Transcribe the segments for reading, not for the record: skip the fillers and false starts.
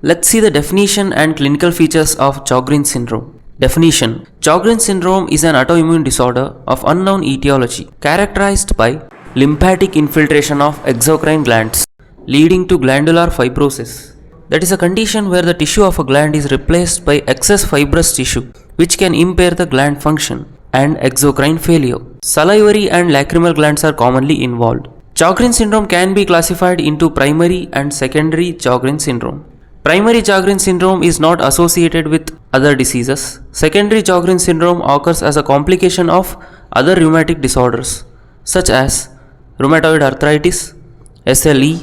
Let's see the definition and clinical features of Sjogren's syndrome. Definition: Sjogren's syndrome is an autoimmune disorder of unknown etiology characterized by lymphatic infiltration of exocrine glands leading to glandular fibrosis. That is a condition where the tissue of a gland is replaced by excess fibrous tissue which can impair the gland function, and exocrine failure. Salivary and lacrimal glands are commonly involved. Sjogren's syndrome can be classified into primary and secondary Sjogren's syndrome. Primary Sjogren's syndrome is not associated with other diseases. Secondary Sjogren's syndrome occurs as a complication of other rheumatic disorders such as rheumatoid arthritis, SLE,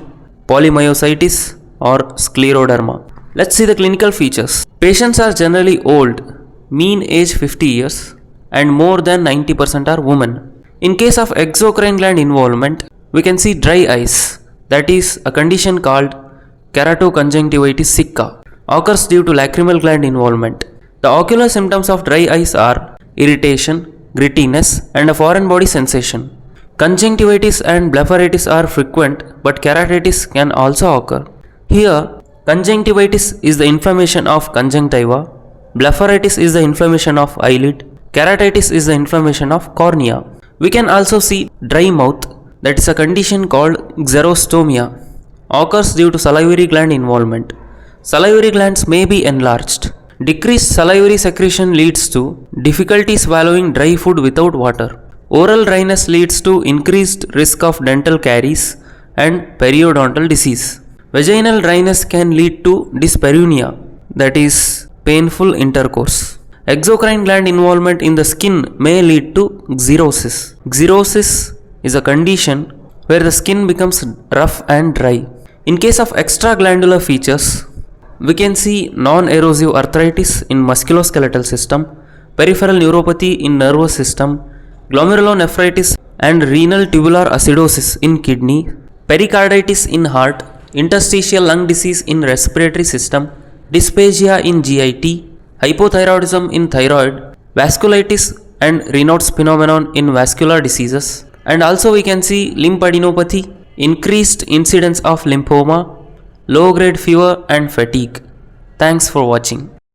polymyositis, or scleroderma. Let's see the clinical features. Patients are generally old, mean age 50 years, and more than 90% are women. In case of exocrine gland involvement, we can see dry eyes, that is a condition called keratoconjunctivitis sicca, occurs due to lacrimal gland involvement. The ocular symptoms of dry eyes are irritation, grittiness, and a foreign body sensation. Conjunctivitis and blepharitis are frequent, but keratitis can also occur. Here, conjunctivitis is the inflammation of conjunctiva, blepharitis is the inflammation of eyelid, keratitis is the inflammation of cornea. We can also see dry mouth, that is a condition called xerostomia, occurs due to salivary gland involvement. Salivary glands may be enlarged. Decreased salivary secretion leads to difficulty swallowing dry food without water. Oral dryness leads to increased risk of dental caries and periodontal disease. Vaginal dryness can lead to dyspareunia, that is painful intercourse. Exocrine gland involvement in the skin may lead to xerosis. Xerosis is a condition where the skin becomes rough and dry. In case of extraglandular features, we can see non-erosive arthritis in musculoskeletal system, peripheral neuropathy in nervous system, glomerulonephritis and renal tubular acidosis in kidney, pericarditis in heart, interstitial lung disease in respiratory system, dysphagia in GIT, hypothyroidism in thyroid, vasculitis and Raynaud's phenomenon in vascular diseases, and also we can see lymphadenopathy, increased incidence of lymphoma, low grade fever and fatigue. Thanks for watching.